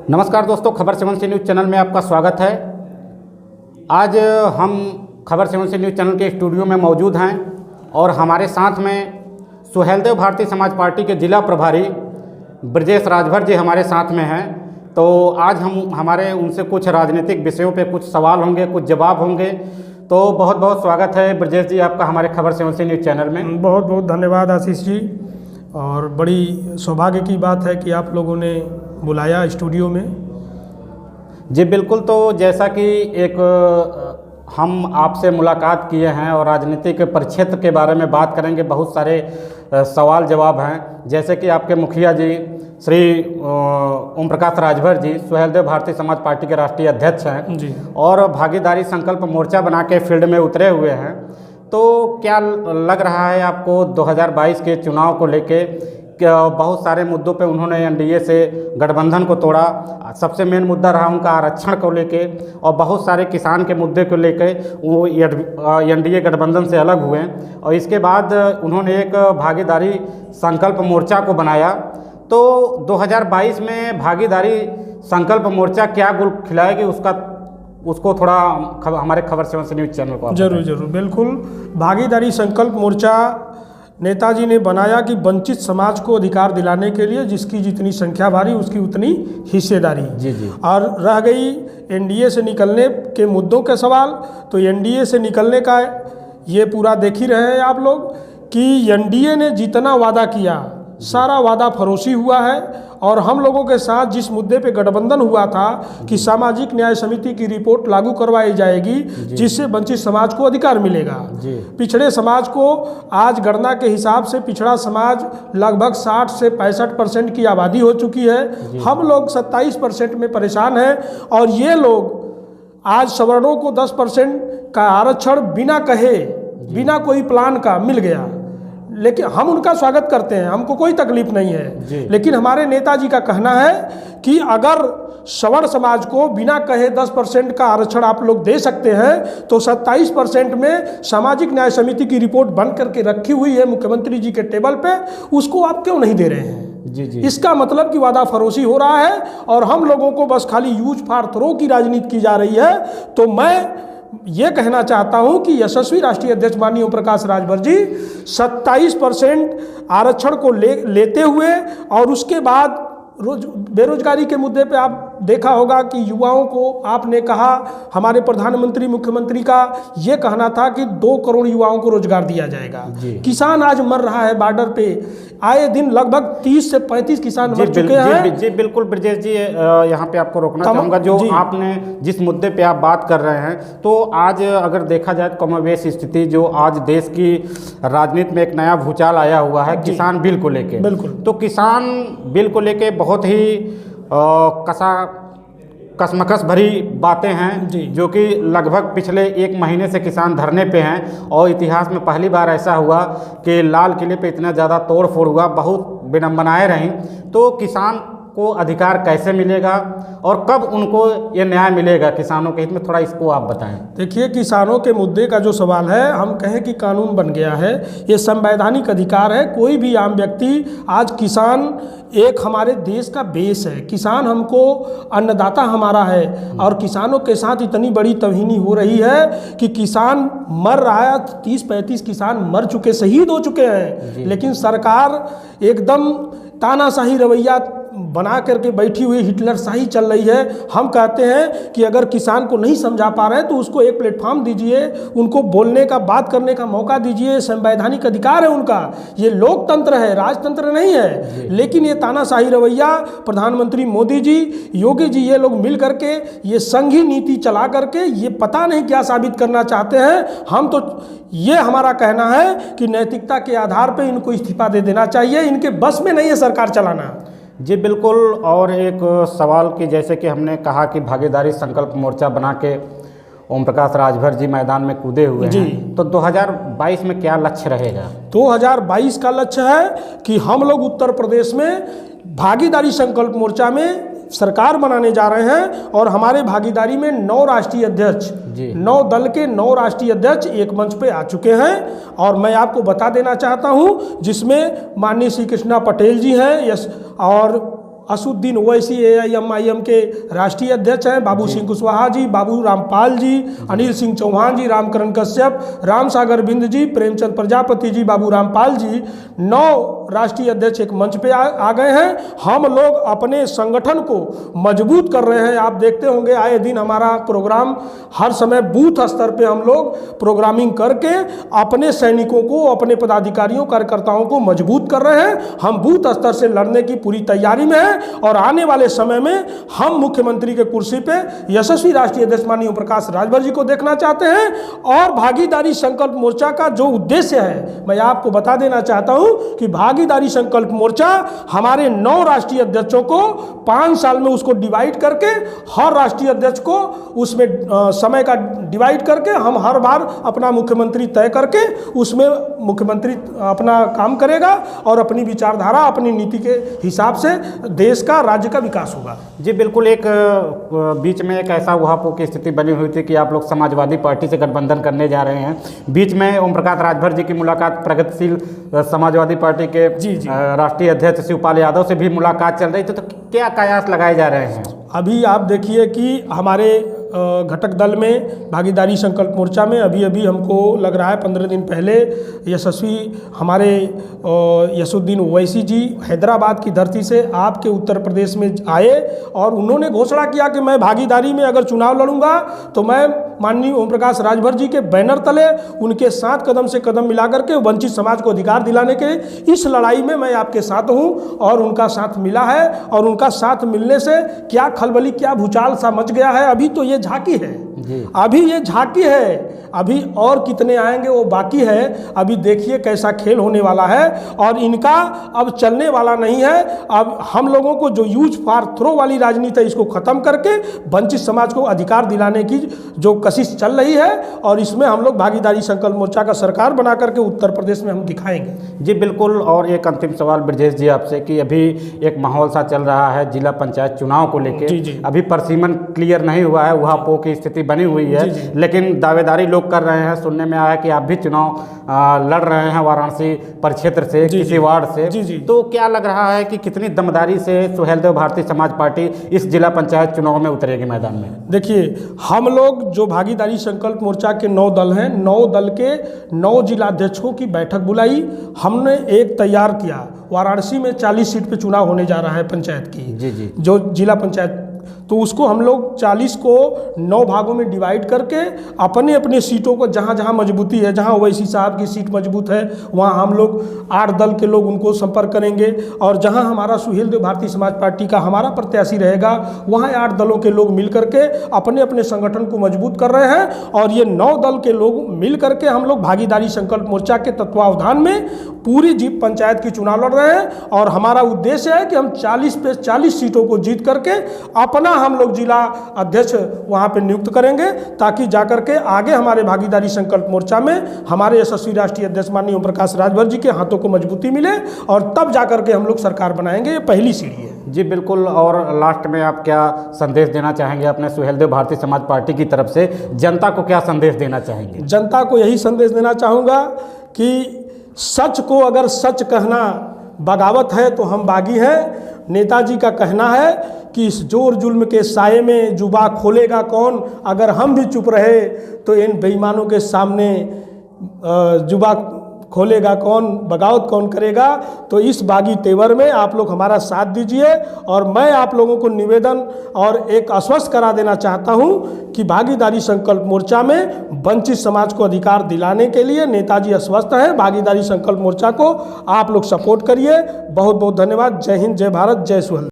नमस्कार दोस्तों, खबर 7 न्यूज़ चैनल में आपका स्वागत है। आज हम खबर 7 न्यूज़ चैनल के स्टूडियो में मौजूद हैं और हमारे साथ में सुहेलदेव भारतीय समाज पार्टी के जिला प्रभारी ब्रजेश राजभर जी हमारे साथ में हैं। तो आज हमारे उनसे कुछ राजनीतिक विषयों पे कुछ सवाल होंगे, कुछ जवाब होंगे। तो बहुत बहुत स्वागत है ब्रजेश जी आपका हमारे खबर 7 न्यूज़ चैनल में। बहुत बहुत धन्यवाद आशीष जी, और बड़ी सौभाग्य की बात है कि आप लोगों ने बुलाया स्टूडियो में। जी बिल्कुल। तो जैसा कि एक हम आपसे मुलाकात किए हैं और राजनीतिक परिक्षेत्र के बारे में बात करेंगे, बहुत सारे सवाल जवाब हैं। जैसे कि आपके मुखिया जी श्री ओम प्रकाश राजभर जी सुहेलदेव भारतीय समाज पार्टी के राष्ट्रीय अध्यक्ष हैं जी, और भागीदारी संकल्प मोर्चा बना के फील्ड में उतरे हुए हैं। तो क्या लग रहा है आपको 2022 के चुनाव को लेके? बहुत सारे मुद्दों पे उन्होंने एनडीए से गठबंधन को तोड़ा। सबसे मेन मुद्दा रहा उनका आरक्षण को लेके, और बहुत सारे किसान के मुद्दे को लेके वो एनडीए गठबंधन से अलग हुए। और इसके बाद उन्होंने एक भागीदारी संकल्प मोर्चा को बनाया। तो 2022 में भागीदारी संकल्प मोर्चा क्या गुल खिलाएगी, उसको थोड़ा हमारे खबर 7 न्यूज़ चैनल को जरूर बिल्कुल। भागीदारी संकल्प मोर्चा नेताजी ने बनाया कि वंचित समाज को अधिकार दिलाने के लिए जिसकी जितनी संख्या भारी उसकी उतनी हिस्सेदारी। जी। और रह गई एनडीए से निकलने के मुद्दों के सवाल, तो एनडीए से निकलने का ये पूरा देख ही रहे हैं आप लोग कि एनडीए ने जितना वादा किया सारा वादा फरोशी हुआ है। और हम लोगों के साथ जिस मुद्दे पे गठबंधन हुआ था कि सामाजिक न्याय समिति की रिपोर्ट लागू करवाई जाएगी जिससे वंचित समाज को अधिकार मिलेगा। पिछड़े समाज को आज गणना के हिसाब से पिछड़ा समाज लगभग 60 से 65% की आबादी हो चुकी है। हम लोग 27% में परेशान हैं, और ये लोग आज सवर्णों को 10% का आरक्षण बिना कहे, बिना कोई प्लान का मिल गया। लेकिन हम उनका स्वागत करते हैं, हमको कोई तकलीफ नहीं है। लेकिन हमारे नेताजी का कहना है कि अगर सवर्ण समाज को बिना कहे 10% का आरक्षण आप लोग दे सकते हैं तो 27% में सामाजिक न्याय समिति की रिपोर्ट बन करके रखी हुई है मुख्यमंत्री जी के टेबल पे, उसको आप क्यों नहीं दे रहे हैं? जी। इसका मतलब कि वादा फरोशी हो रहा है और हम लोगों को बस खाली यूज फॉर थ्रो की राजनीति की जा रही है। तो मैं ये कहना चाहता हूं कि यशस्वी राष्ट्रीय अध्यक्ष माननीय ओम प्रकाश राजभर जी 27% आरक्षण को लेते हुए, और उसके बाद बेरोजगारी के मुद्दे पे आप देखा होगा कि युवाओं को आपने कहा, हमारे प्रधानमंत्री मुख्यमंत्री का ये कहना था कि 2 करोड़ युवाओं को रोजगार दिया जाएगा। किसान आज मर रहा है बॉर्डर पे, आए दिन लगभग 30 से 35 किसान मर चुके हैं। जी बिल्कुल ब्रजेश जी, यहाँ पे आपको रोकना चाहूँगा। जो आपने जिस मुद्दे पे आप बात कर रहे हैं, तो आज अगर देखा जाए तो कमोबेश स्थिति जो आज देश की राजनीति में एक नया भूचाल आया हुआ है किसान बिल को लेके। बिल्कुल। तो किसान बिल को लेके बहुत ही कसमकस भरी बातें हैं जो कि लगभग पिछले 1 महीने से किसान धरने पे हैं। और इतिहास में पहली बार ऐसा हुआ कि लाल किले पे इतना ज़्यादा तोड़ फोड़ हुआ, बहुत विडंबनाएं रहीं। तो किसान को अधिकार कैसे मिलेगा और कब उनको ये न्याय मिलेगा किसानों के हित में, थोड़ा इसको आप बताएं। देखिए, किसानों के मुद्दे का जो सवाल है, हम कहें कि कानून बन गया है, ये संवैधानिक अधिकार है। कोई भी आम व्यक्ति, आज किसान एक हमारे देश का बेस है, किसान हमको अन्नदाता हमारा है। और किसानों के साथ इतनी बड़ी तौहीनी हो रही है कि किसान मर रहा है, 30-35 किसान मर चुके, शहीद हो चुके हैं। लेकिन सरकार एकदम तानाशाही रवैया बना करके बैठी हुई हिटलर शाही चल रही है। हम कहते हैं कि अगर किसान को नहीं समझा पा रहे हैं तो उसको एक प्लेटफॉर्म दीजिए, उनको बोलने का, बात करने का मौका दीजिए। संवैधानिक अधिकार है उनका, ये लोकतंत्र है, राजतंत्र नहीं है। लेकिन ये तानाशाही रवैया प्रधानमंत्री मोदी जी, योगी जी, ये लोग मिल करके ये संघी नीति चला करके ये पता नहीं क्या साबित करना चाहते हैं। हम तो ये हमारा कहना है कि नैतिकता के आधार पर इनको इस्तीफा दे देना चाहिए, इनके बस में नहीं है सरकार चलाना। जी बिल्कुल। और एक सवाल कि जैसे कि हमने कहा कि भागीदारी संकल्प मोर्चा बना के ओम प्रकाश राजभर जी मैदान में कूदे हुए हैं, तो 2022 में क्या लक्ष्य रहेगा? 2022 का लक्ष्य है कि हम लोग उत्तर प्रदेश में भागीदारी संकल्प मोर्चा में सरकार बनाने जा रहे हैं। और हमारे भागीदारी में 9 राष्ट्रीय अध्यक्ष, 9 दल के 9 राष्ट्रीय अध्यक्ष एक मंच पे आ चुके हैं। और मैं आपको बता देना चाहता हूं, जिसमें माननीय श्री कृष्णा पटेल जी हैं, और असुद्दीन ओवैसी AIMIM के राष्ट्रीय अध्यक्ष हैं, बाबू सिंह कुशवाहा जी, बाबू रामपाल जी, अनिल सिंह चौहान जी, रामकरण कश्यप, राम सागर बिंद जी, प्रेमचंद प्रजापति जी, बाबू रामपाल जी, 9 राष्ट्रीय अध्यक्ष एक मंच पे आ गए हैं। हम लोग अपने संगठन को मजबूत कर रहे हैं। आप देखते होंगे आए दिन हमारा प्रोग्राम हर समय बूथ स्तर पे हम लोग प्रोग्रामिंग करके अपने सैनिकों को, अपने पदाधिकारियों, कार्यकर्ताओं को मजबूत कर रहे हैं। हम बूथ स्तर से लड़ने की पूरी तैयारी में हैं और आने वाले समय में हम मुख्यमंत्री के कुर्सी पे यशस्वी राष्ट्रीय अध्यक्ष माननीय ओम प्रकाश राजभर जी को देखना चाहते हैं। और भागीदारी संकल्प मोर्चा का जो उद्देश्य है, मैं आपको बता देना चाहता हूं कि भागीदारी संकल्प मोर्चा हमारे 9 राष्ट्रीय अध्यक्षों को 5 साल में उसको डिवाइड करके, हर राष्ट्रीय अध्यक्ष को उसमें समय का डिवाइड करके हम हर बार अपना मुख्यमंत्री तय करके उसमें मुख्यमंत्री अपना काम करेगा और अपनी विचारधारा, अपनी नीति के हिसाब से देश का, राज्य का विकास होगा। जी बिल्कुल। एक बीच में एक ऐसा उहापोह की स्थिति बनी हुई थी कि आप लोग समाजवादी पार्टी से गठबंधन करने जा रहे हैं। बीच में ओम प्रकाश राजभर जी की मुलाकात प्रगतिशील समाजवादी पार्टी के राष्ट्रीय अध्यक्ष शिवपाल यादव से भी मुलाकात चल रही थी, तो क्या कयास लगाए जा रहे हैं? अभी आप देखिए कि हमारे घटक दल में भागीदारी संकल्प मोर्चा में अभी हमको लग रहा है 15 दिन पहले यशस्वी हमारे यसुद्दीन ओवैसी जी हैदराबाद की धरती से आपके उत्तर प्रदेश में आए और उन्होंने घोषणा किया कि मैं भागीदारी में अगर चुनाव लड़ूंगा तो मैं माननीय ओम प्रकाश राजभर जी के बैनर तले उनके साथ कदम से कदम मिलाकर के वंचित समाज को अधिकार दिलाने के इस लड़ाई में मैं आपके साथ हूं। और उनका साथ मिला है और उनका साथ मिलने से क्या खलबली, क्या भूचाल सा मच गया है। अभी तो ये झांकी है, अभी ये झांकी है, अभी और कितने आएंगे वो बाकी है। अभी देखिए कैसा खेल होने वाला है और इनका अब चलने वाला नहीं है। अब हम लोगों को जो यूज फॉर थ्रो वाली राजनीति है इसको खत्म करके वंचित समाज को अधिकार दिलाने की जो कशिश चल रही है और इसमें हम लोग भागीदारी संकल्प मोर्चा का सरकार बना करके उत्तर प्रदेश में हम दिखाएंगे। जी बिल्कुल। और एक अंतिम सवाल ब्रजेश जी आपसे कि अभी एक माहौल सा चल रहा है जिला पंचायत चुनाव को लेकर, अभी परिसीमन क्लियर नहीं हुआ है, उहापोह की स्थिति बनी हुई है, लेकिन दावेदारी लोग कर रहे हैं। सुनने में आया कि आप भी चुनाव लड़ रहे हैं वाराणसी परिक्षेत्र से, किसी वार्ड से, तो क्या लग रहा है कि कितनी दमदारी से सुहेलदेव भारतीय समाज पार्टी इस जिला पंचायत चुनाव में उतरेगी मैदान में? देखिए, हम लोग जो भागीदारी संकल्प मोर्चा के 9 दल हैं, 9 दल के 9 जिलाध्यक्षों की बैठक बुलाई। हमने एक तैयार किया, वाराणसी में 40 सीट पे चुनाव होने जा रहा है पंचायत की, जो जिला पंचायत, तो उसको हम लोग 40 को 9 भागों में डिवाइड करके अपने अपने सीटों को जहाँ जहाँ मजबूती है, जहाँ ओवैसी साहब की सीट मजबूत है वहाँ हम लोग 8 दल के लोग उनको संपर्क करेंगे और जहाँ हमारा सुहेलदेव भारतीय समाज पार्टी का हमारा प्रत्याशी रहेगा वहाँ 8 दलों के लोग मिल करके अपने अपने संगठन को मजबूत कर रहे हैं। और ये 9 दल के लोग मिल करके हम लोग भागीदारी संकल्प मोर्चा के तत्वावधान में पूरी जीप पंचायत की चुनाव लड़ रहे हैं और हमारा उद्देश्य है कि हम 40 पे 40 सीटों को जीत करके अपना हम लोग जिला अध्यक्ष वहां पे नियुक्त करेंगे, ताकि जाकर के आगे हमारे भागीदारी संकल्प मोर्चा में हमारे यशस्वी राष्ट्रीय अध्यक्ष माननीय ओम प्रकाश राजभर जी के हाथों को मजबूती मिले और तब जाकर के हम लोग सरकार बनाएंगे। ये पहली सीढ़ी है। जी बिल्कुल। और लास्ट में आप क्या संदेश देना चाहेंगे अपने सुहेलदेव भारतीय समाज पार्टी की तरफ से? जनता को क्या संदेश देना चाहेंगे? जनता को यही संदेश देना चाहूँगा कि सच को अगर सच कहना बगावत है तो हम बागी हैं। नेताजी का कहना है कि इस जोर जुल्म के साये में जुबा खोलेगा कौन, अगर हम भी चुप रहे तो इन बेईमानों के सामने जुबा खोलेगा कौन, बगावत कौन करेगा। तो इस बागी तेवर में आप लोग हमारा साथ दीजिए और मैं आप लोगों को निवेदन और एक आश्वस्त करा देना चाहता हूं कि भागीदारी संकल्प मोर्चा में वंचित समाज को अधिकार दिलाने के लिए नेताजी आश्वस्त हैं। भागीदारी संकल्प मोर्चा को आप लोग सपोर्ट करिए। बहुत बहुत धन्यवाद। जय हिंद, जय भारत, जय सुहेल।